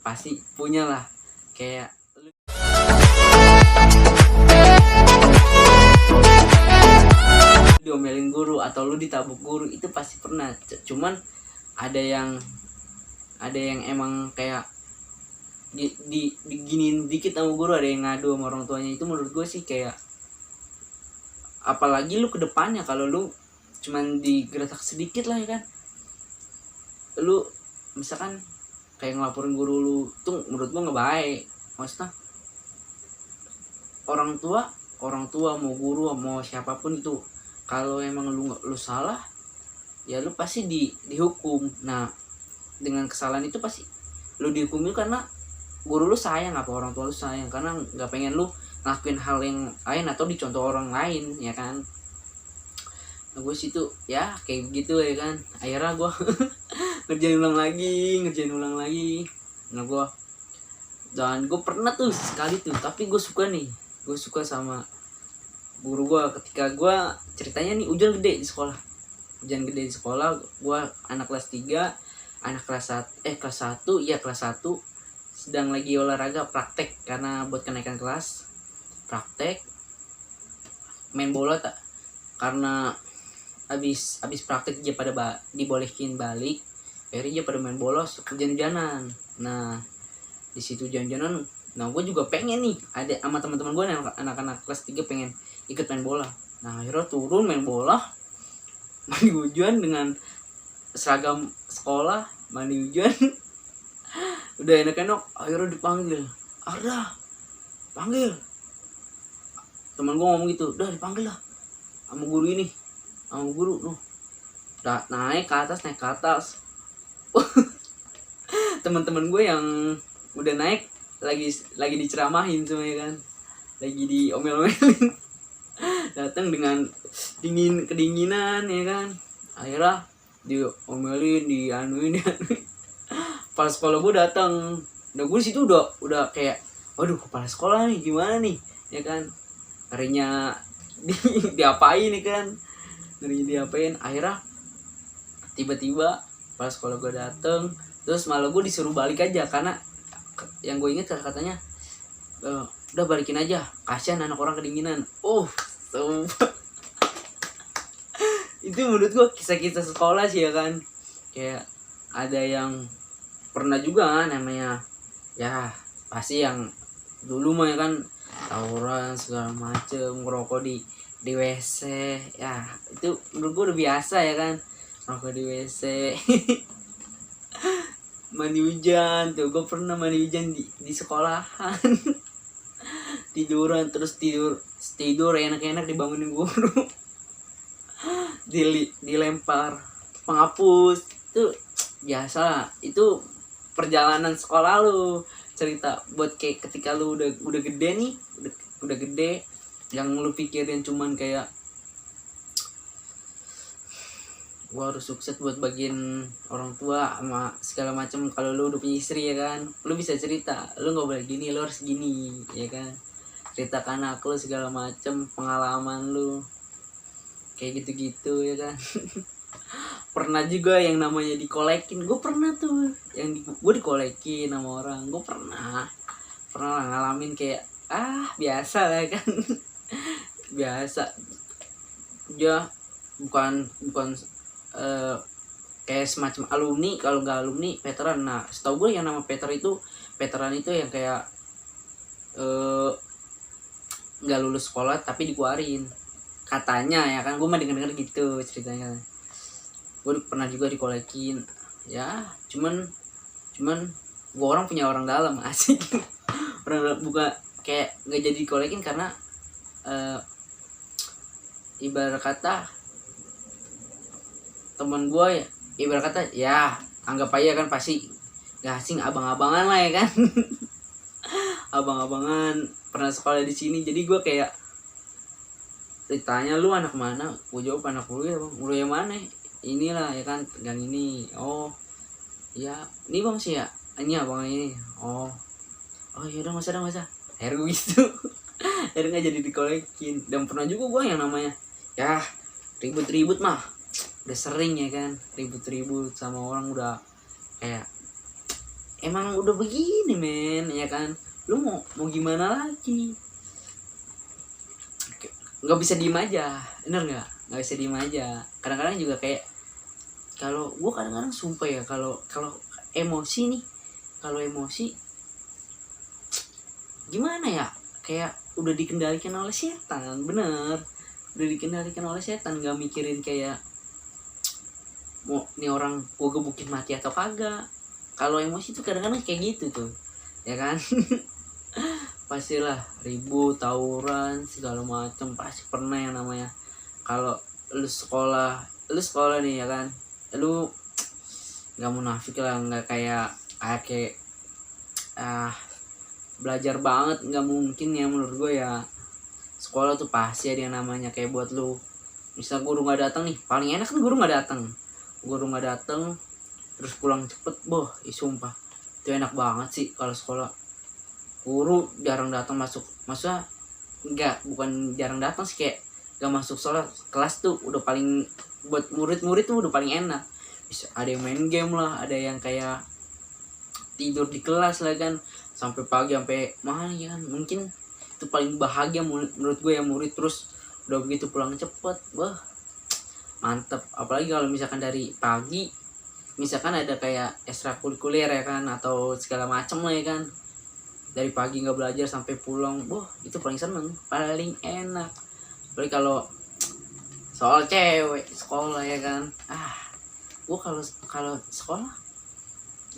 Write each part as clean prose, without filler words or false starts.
pasti punya lah kayak diomelin guru atau lu ditabuk guru, itu pasti pernah. Cuman ada yang emang kayak diginiin dikit sama guru, ada yang ngadu sama orang tuanya. Itu menurut gue sih kayak, apalagi lu kedepannya kalau lu cuman digeretak sedikit lah ya kan, lu misalkan kayak ngelaporin guru lu, tuh menurut gue nggak baik. Maksudnya orang tua mau guru mau siapapun itu, kalau emang lu salah ya lu pasti dihukum. Nah dengan kesalahan itu pasti lu dihukum karena guru lu sayang, apa orang tua lu sayang, karena nggak pengen lu ngelakuin hal yang lain atau dicontoh orang lain ya kan. Nah, gue situ ya kayak gitu ya kan, akhirnya gue ngerjain ulang lagi. Nah gue pernah tuh sekali tuh, tapi gue suka sama guru gue. Ketika gue ceritanya nih, hujan gede di sekolah, gue anak kelas 3, anak kelas 1 sedang lagi olahraga praktek, karena buat kenaikan kelas praktek main bola tak, karena abis praktek dia pada dibolehin balik, akhirnya dia pada main bola hujan-hujanan. Nah di situ hujan-hujanan, nah gue juga pengen nih, ada sama teman-teman gue anak-anak kelas 3 pengen ikut main bola. Nah akhirnya turun main bola, mandi hujan dengan seragam sekolah, mandi hujan. Udah enak-enak, akhirnya dipanggil, Arda panggil. Teman gue ngomong gitu, udah dipanggil lah sama guru ini, sama guru tuh. Udah naik ke atas. Teman-teman gue yang udah naik lagi diceramahin semuanya kan, lagi diomel-omelin. Datang dengan kedinginan ya kan, akhirnya diomelin, dianuin. Kepala sekolah gue datang. Nah gue situ udah kayak, waduh kepala sekolah nih gimana nih ya kan, ngerinya diapain nih kan, akhirnya tiba-tiba kepala sekolah gue datang, terus malah gue disuruh balik aja, karena yang gue inget katanya, udah balikin aja, kasihan anak orang kedinginan. Sumpah. Itu menurut gue kisah-kisah sekolah sih ya kan. Kayak ada yang pernah juga kan, namanya ya pasti yang dulu mah ya kan, tawuran segala macem, ngerokok di WC ya, itu menurut gue udah biasa ya kan, ngerokok di WC. Mandi hujan tuh, gue pernah mandi hujan di sekolahan. Tiduran, terus tidur enak-enak dibangunin guru. Dilempar penghapus. Itu biasa lah, itu perjalanan sekolah lu. Cerita buat kayak ketika lu udah gede nih, udah gede, yang lu pikirin cuman kayak, gua harus sukses buat bagian orang tua sama segala macam. Kalau lu udah punya istri ya kan, lu bisa cerita, lu nggak boleh gini, lu harus gini ya kan, cerita ke anak lu segala macam pengalaman lu kayak gitu-gitu ya kan. Pernah juga yang namanya dikolekin, gue pernah tuh yang gue dikolekin sama orang. Gue pernah lah ngalamin kayak biasa lah kan. Biasa ya, bukan kayak semacam alumni. Kalau nggak alumni, veteran. Nah setahu gue yang nama veteran itu yang kayak nggak lulus sekolah tapi dikeluarin katanya ya kan. Gue mah denger gitu ceritanya. Gue pernah juga dikolekin ya, cuman gue orang punya orang dalam, asik. Orang dalam, bukan kayak nggak jadi dikolekin karena ibarat kata teman gue ya, ibarat kata ya anggap aja kan pasti gak asing, abang-abangan lah ya kan. Abang-abangan pernah sekolah di sini, jadi gue kayak ditanya, lu anak mana? Gue jawab anak lu ya bang. Lu yang mana? Inilah ya kan, gang ini. Oh ya ini bang sih ya, ini abang ini. Oh yaudah masa akhirnya gue gitu. Akhirnya gak jadi dikolekin. Dan pernah juga gue yang namanya ya ribut mah udah sering ya kan, ribut sama orang udah kayak emang udah begini men, ya kan, lu mau gimana lagi, nggak bisa diem aja, bener nggak bisa diem aja. Kadang-kadang juga kayak kalau gue kadang-kadang sumpah ya, kalau emosi nih, kalau emosi gimana ya, kayak udah dikendalikan oleh setan, bener, udah dikendalikan oleh setan, nggak mikirin kayak mau nih orang gue gebukin mati atau kagak. Kalau emosi tuh kadang-kadang kayak gitu tuh, ya kan. Pastilah ribut, tawuran, segala macam pasti pernah yang namanya. Kalau lu sekolah nih ya kan, lu nggak munafik lah, nggak kayak belajar banget, nggak mungkin ya menurut gue ya. Sekolah tuh pasti ada yang namanya kayak buat lu, misal guru nggak datang nih, paling enak kan guru nggak datang terus pulang cepet, boh sumpah itu enak banget sih kalau sekolah. Guru jarang datang, maksudnya bukan jarang datang sih, kayak gak masuk kelas tuh udah paling, buat murid-murid tuh udah paling enak. Bisa ada yang main game lah, ada yang kayak tidur di kelas lah kan, sampai pagi sampai mana ya kan, mungkin itu paling bahagia menurut gue ya murid. Terus udah begitu pulang cepet, wah mantep. Apalagi kalau misalkan dari pagi, misalkan ada kayak ekstrakurikuler ya kan, atau segala macem lah ya kan, dari pagi nggak belajar sampai pulang, wah itu paling seneng, paling enak. Apalagi kalau soal cewek sekolah ya kan, gue kalau sekolah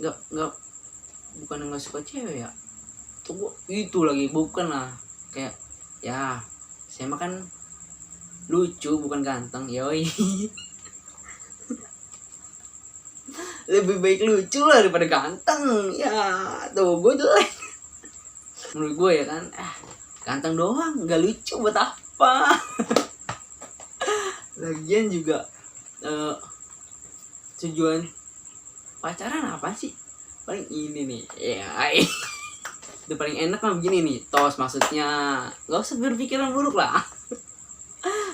nggak bukan nggak suka cewek ya, tuh itu lagi bukan lah, kayak ya saya mah kan lucu bukan ganteng, yoi. Lebih baik lucu lah daripada ganteng ya, tuh gue jelek menurut gue ya kan. Ganteng doang nggak lucu buat apa. Lagian juga tujuan pacaran apa sih, paling ini nih ya. Itu paling enak lah begini nih, tos maksudnya, nggak usah berpikiran buruk lah.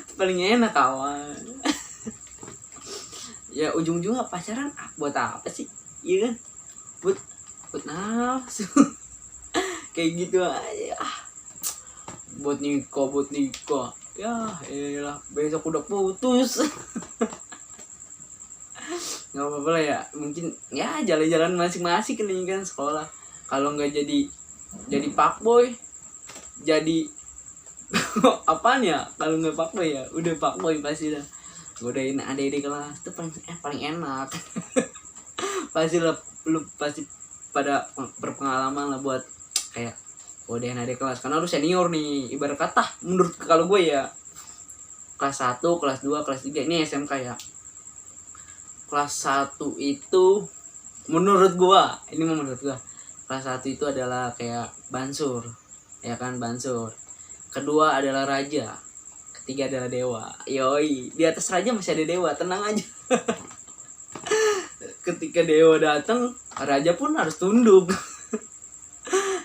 Itu paling enak kawan. Ya ujung-ujungnya pacaran buat apa sih, iya kan, buat nafsu. Kayak gitu aja, buat nikah ya elah, besok udah putus. Nggak apa-apa lah ya, mungkin ya jalan-jalan masing-masing kan sekolah. Kalau nggak jadi fuckboy, jadi apaan ya, kalau nggak fuckboy ya udah fuckboy pasti dah. Godain adik-adik kelas itu paling enak. Pasti lu pasti pada berpengalaman lah buat kayak godain adik kelas, karena lu senior nih, ibarat kata menurut kalau gue ya, kelas 1, kelas 2, kelas 3 ini SMK ya. Kelas 1 itu menurut gua kelas 1 itu adalah kayak bansur, ya kan, bansur. Kedua adalah raja, ketiga adalah dewa. Yoi, di atas raja masih ada dewa, tenang aja. Ketika dewa datang, raja pun harus tunduk.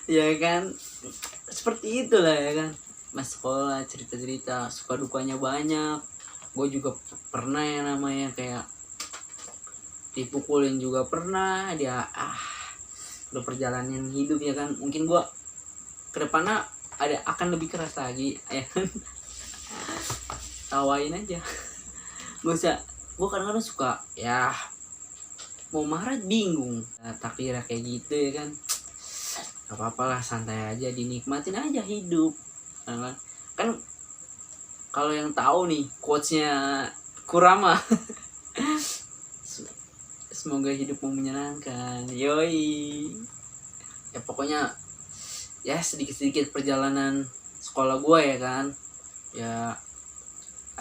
Ya kan, seperti itulah ya kan. Mas sekolah cerita-cerita suka dukanya banyak. Gue juga pernah yang namanya kayak dipukulin juga pernah. Dia udah perjalanan hidup ya kan. Mungkin gue kedepannya akan lebih keras lagi ya kan. Tawain aja. Gue kadang-kadang suka ya mau marah bingung, tak kira kayak gitu ya kan. Gak apa-apa lah, santai aja, dinikmatin aja hidup kan. Kalau yang tahu nih quotesnya Kurama. Semoga hidupmu menyenangkan, yoi. Ya pokoknya ya sedikit-sedikit perjalanan sekolah gue ya kan, ya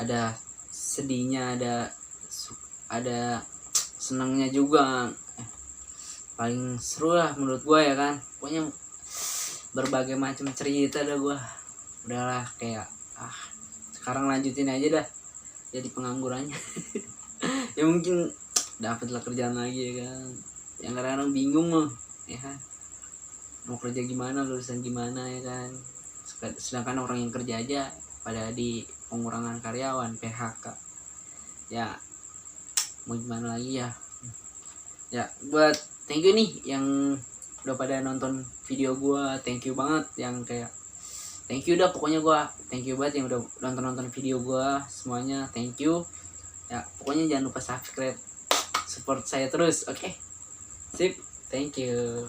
ada sedihnya, ada senangnya juga. Paling seru lah menurut gue ya kan. Pokoknya berbagai macam cerita dah gue. Udahlah kayak sekarang lanjutin aja dah jadi penganggurannya. Ya mungkin dapatlah kerjaan lagi ya kan. Yang kadang-kadang bingung loh ya kan, mau kerja gimana, lulusan gimana ya kan. Sedangkan orang yang kerja aja pada di pengurangan karyawan, PHK. Ya mau gimana lagi ya. Ya buat thank you nih yang udah pada nonton video gua, thank you banget yang kayak thank you dah pokoknya gua thank you banget yang udah nonton video gua semuanya, thank you ya. Pokoknya jangan lupa subscribe, support saya terus, oke? Sip, thank you.